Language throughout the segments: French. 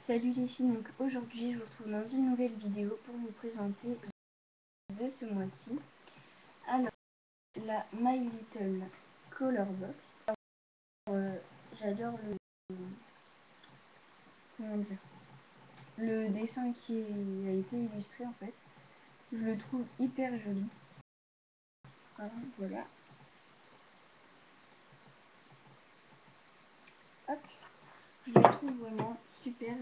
Salut les filles, donc aujourd'hui je vous retrouve dans une nouvelle vidéo pour vous présenter de ce mois-ci. Alors, la My Little Color Box. J'adore le dessin qui a été illustré en fait. Je le trouve hyper joli. Voilà. Hop. Je le trouve vraiment super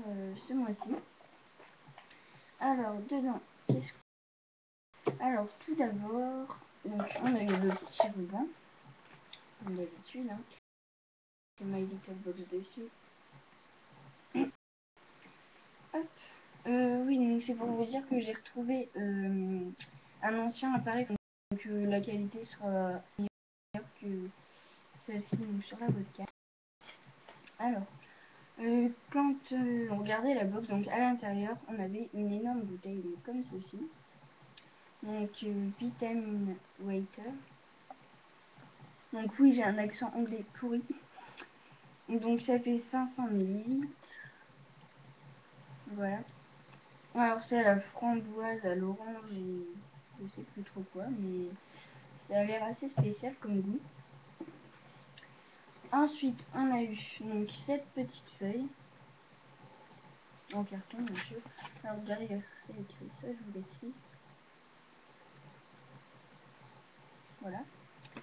ce mois-ci. Alors, dedans, alors, tout d'abord, on a eu le petit ruban, comme d'habitude, hein. My Little Box dessus. Hop. Oui, donc c'est pour vous dire que j'ai retrouvé un ancien appareil, donc la qualité sera meilleure que celle-ci sur la webcam. Alors, quand on regardait la box, donc à l'intérieur, on avait une énorme bouteille, donc comme ceci. Donc, Vitamin Water. Donc oui, j'ai un accent anglais pourri. Donc ça fait 500 ml. Voilà. Alors c'est à la framboise, à l'orange et je sais plus trop quoi, mais ça a l'air assez spécial comme goût. Ensuite, on a eu donc cette petite feuille en carton, bien sûr. Alors derrière, c'est écrit ça, je vous laisse lire. Voilà.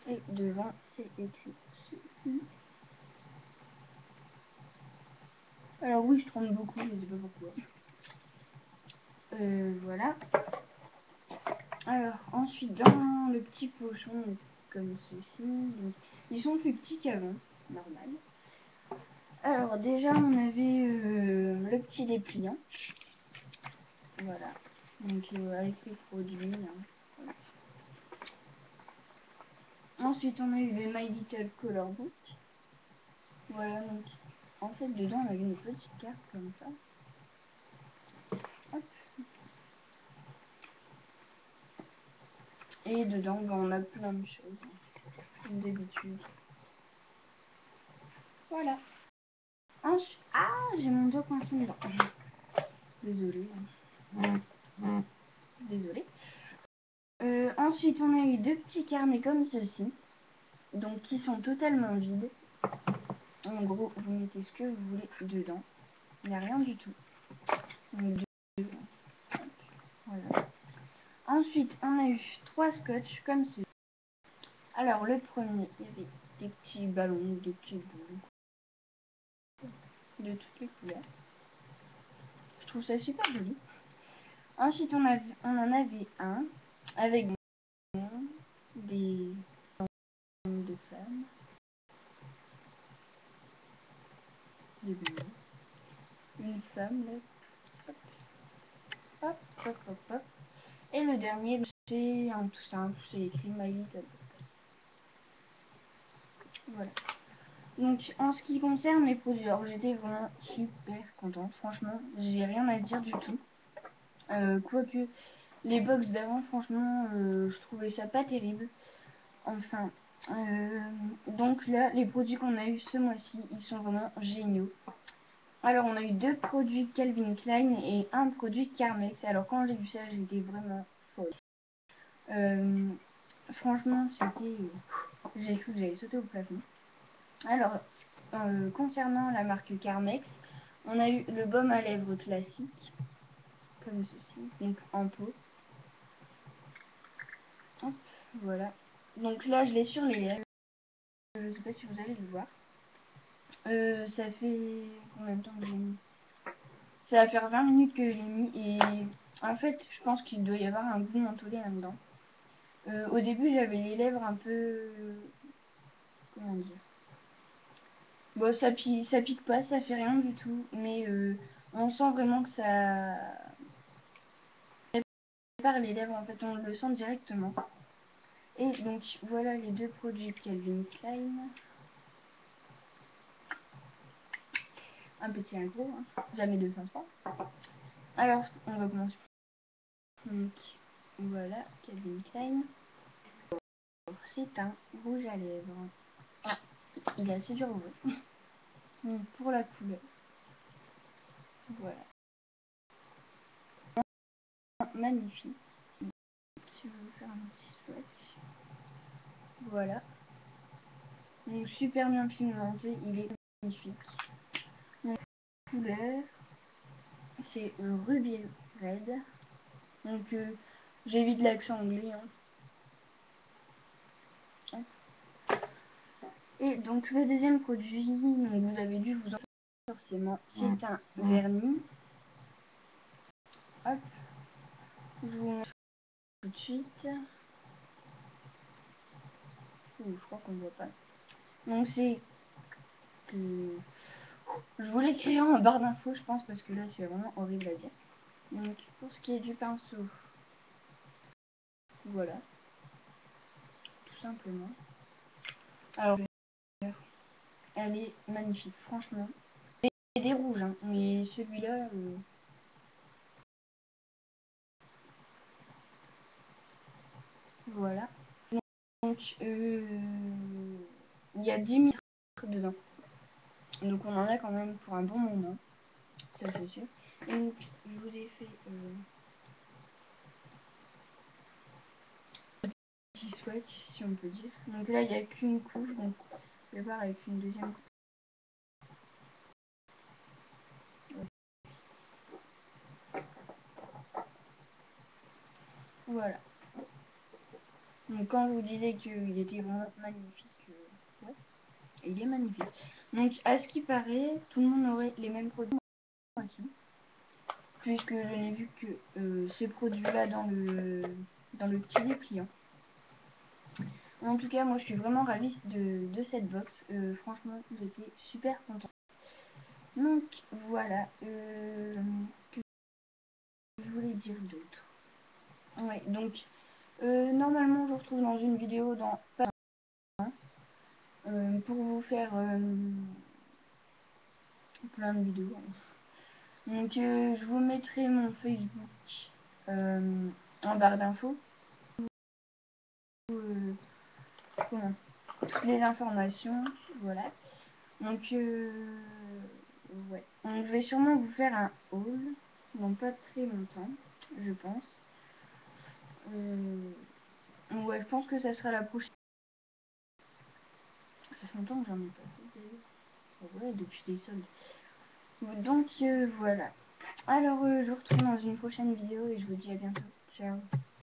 Et devant, c'est écrit ceci. Alors oui, je trompe beaucoup, je sais pas pourquoi. Voilà. Alors ensuite, dans le petit pochon, comme ceci, donc, ils sont plus petits qu'avant, normal. Alors déjà, on avait le petit dépliant. Voilà. Donc avec les produits. Hein. Ensuite, on a eu le My Little Color Book. Voilà, donc en fait, dedans, on avait une petite carte comme ça. Hop. Et dedans, on a plein de choses, comme d'habitude. Voilà. Ensuite, j'ai mon doigt coincé dedans. Désolée. Désolée. Ensuite, on a eu deux petits carnets comme ceci, donc qui sont totalement vides. En gros, vous mettez ce que vous voulez dedans. Il n'y a rien du tout. Donc, voilà. Ensuite, on a eu trois scotch comme ceci. Alors, le premier, il y avait des petits ballons, des petits boules de toutes les couleurs. Je trouve ça super joli. Ensuite, on en avait un avec des de femmes, des ballons, une femme là. Hop, hop, hop, hop. Et le dernier, c'est un tout simple, c'est écrit My Little Box. Voilà. Donc, en ce qui concerne les produits, alors j'étais vraiment super contente. Franchement, j'ai rien à dire du tout. Quoique, les box d'avant, franchement, je trouvais ça pas terrible. Enfin, donc là, les produits qu'on a eu ce mois-ci, ils sont vraiment géniaux. Alors, on a eu deux produits Calvin Klein et un produit Carmex. Alors, quand j'ai vu ça, j'étais vraiment folle. Franchement, c'était... J'ai cru que j'allais sauter au plafond. Alors, concernant la marque Carmex, on a eu le baume à lèvres classique, comme ceci, donc en pot. Hop, voilà. Donc là, je l'ai sur les lèvres. Je ne sais pas si vous allez le voir. Ça fait combien de temps que j'ai mis? Ça va faire 20 minutes que j'ai mis et en fait, je pense qu'il doit y avoir un goût mentholé là-dedans. Au début, j'avais les lèvres un peu... Comment dire? Bon, ça pique pas, ça fait rien du tout, mais on sent vraiment que ça prépare les lèvres, en fait, on le sent directement. Et donc, voilà les deux produits Calvin Klein. Un petit, un gros, hein. Jamais 203. Alors, on va commencer. Donc, voilà, Calvin Klein. C'est un rouge à lèvres. Il est assez dur au ouvrir. Donc, pour la couleur. Voilà. Magnifique. Je vais vous faire un petit swatch. Voilà. Donc super bien pigmenté, il est magnifique. Donc couleur, c'est Ruby Red. Donc j'évite l'accent anglais. Hein. Et donc le deuxième produit, donc vous avez dû vous en forcément, c'est un vernis. Hop, je vous montre tout de suite. Je crois qu'on ne voit pas. Donc c'est que je voulais écrire en barre d'infos, je pense, parce que là c'est vraiment horrible à dire. Donc pour ce qui est du pinceau, voilà, tout simplement. Alors elle est magnifique, franchement. Il y a des rouges, hein, mais celui-là, voilà. Donc il y a 10 ml dedans. Donc on en a quand même pour un bon moment, ça c'est sûr. Donc je vous ai fait petit swatch, si on peut dire. Donc là il n'y a qu'une couche, donc je vais voir avec une deuxième couche. Voilà. Donc quand je vous disais qu'il était vraiment magnifique, ouais, il est magnifique. Donc à ce qui paraît, tout le monde aurait les mêmes produits aussi, puisque je n'ai vu que ces produits-là dans le petit dépliant. En tout cas, moi je suis vraiment ravie de cette box. Franchement, j'étais super contente. Donc voilà, que je voulais dire d'autre. Ouais, donc normalement je vous retrouve dans une vidéo dans pas longtemps, pour vous faire plein de vidéos. Donc je vous mettrai mon Facebook en barre d'infos. Comment toutes les informations, voilà. Donc ouais. Donc je vais sûrement vous faire un haul dans pas très longtemps, je pense. Ouais, je pense que ça sera la prochaine. Ça fait longtemps que j'en ai pas fait d'ailleurs. Ouais, depuis les soldes. Donc voilà. Alors je vous retrouve dans une prochaine vidéo et je vous dis à bientôt. Ciao.